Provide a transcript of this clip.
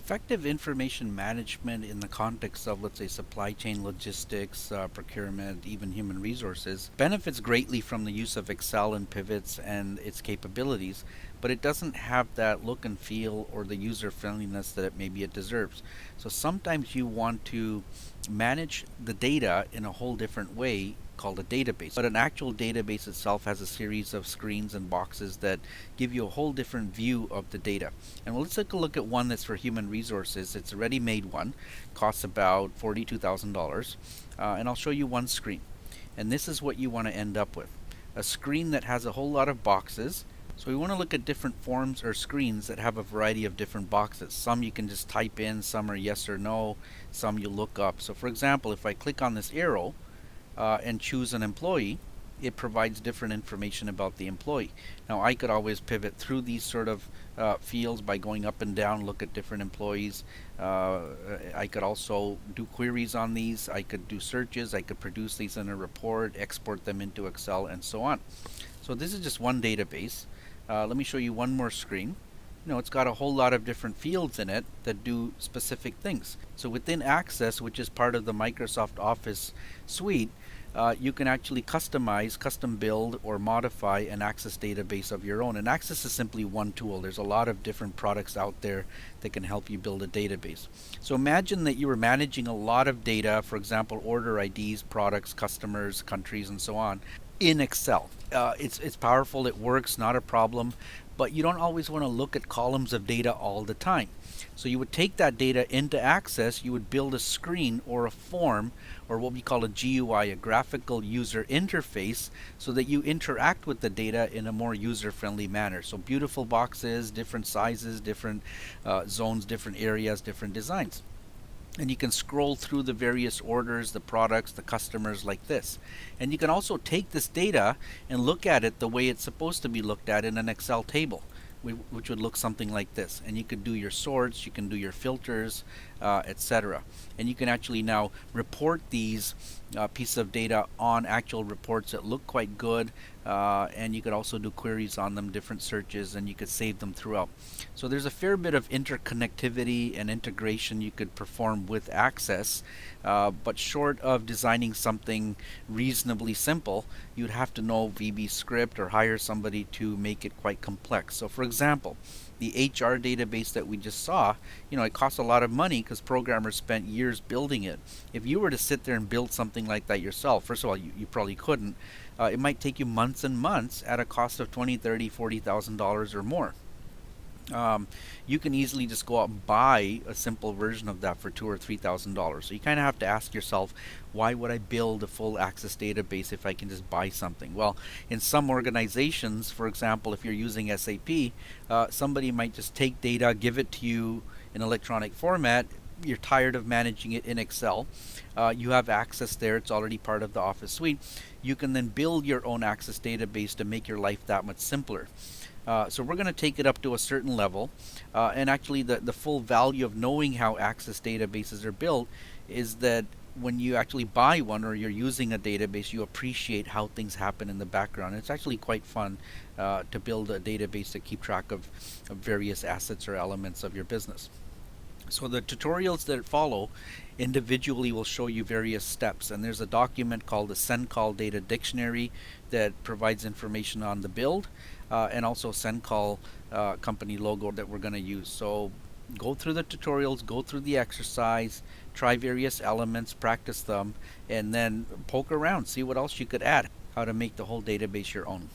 Effective information management in the context of, let's say, supply chain logistics, procurement, even human resources, benefits greatly from the use of Excel and pivots and its capabilities, but it doesn't have that look and feel or the user friendliness that maybe it deserves. So sometimes you want to manage the data in a whole different way called a database. But an actual database itself has a series of screens and boxes that give you a whole different view of the data. And let's take a look at one that's for human resources. It's a ready-made one, costs about $42,000, and I'll show you one screen. And this is what you want to end up with. A screen that has a whole lot of boxes. So we want to look at different forms or screens that have a variety of different boxes. Some you can just type in, some are yes or no, some you look up. So for example, if I click on this arrow, and choose an employee, it provides different information about the employee. Now I could always pivot through these sort of fields by going up and down, look at different employees. I could also do queries on these, I could do searches, I could produce these in a report, export them into Excel, and so on. So this is just one database. Let me show you one more screen. It's got a whole lot of different fields in it that do specific things. So within Access, which is part of the Microsoft Office suite, you can actually customize, custom build, or modify an Access database of your own. And Access is simply one tool. There's a lot of different products out there that can help you build a database. So imagine that you were managing a lot of data, for example, order IDs, products, customers, countries, and so on, in Excel. It's powerful, it works, not a problem, but you don't always want to look at columns of data all the time. So you would take that data into Access, you would build a screen or a form, or what we call a GUI, a graphical user interface, so that you interact with the data in a more user-friendly manner. So beautiful boxes, different sizes, different zones, different areas, different designs. And you can scroll through the various orders, the products, the customers like this. And you can also take this data and look at it the way it's supposed to be looked at in an Excel table, which would look something like this. And you could do your sorts, you can do your filters, etc. And you can actually now report these pieces of data on actual reports that look quite good, and you could also do queries on them, different searches, and you could save them throughout. So there's a fair bit of interconnectivity and integration you could perform with Access, but short of designing something reasonably simple, you'd have to know VB script or hire somebody to make it quite complex. So for example, the HR database that we just saw, it costs a lot of money because programmers spent years building it. If you were to sit there and build something like that yourself, first of all, you probably couldn't. It might take you months and months at a cost of $20,000, $30,000, $40,000 or more. You can easily just go out and buy a simple version of that for $2,000 or $3,000. So you kind of have to ask yourself, why would I build a full Access database if I can just buy something? Well, in some organizations, for example, if you're using SAP, somebody might just take data, give it to you in electronic format. You're tired of managing it in Excel. You have Access there. It's already part of the Office suite. You can then build your own Access database to make your life that much simpler. So we're going to take it up to a certain level, and actually the full value of knowing how Access databases are built is that when you actually buy one or you're using a database, you appreciate how things happen in the background. It's actually quite fun to build a database to keep track of various assets or elements of your business. So the tutorials that follow individually will show you various steps, and there's a document called the SendCall Data Dictionary that provides information on the build, and also SendCall company logo that we're going to use. So go through the tutorials, go through the exercise, try various elements, practice them, and then poke around, see what else you could add, how to make the whole database your own.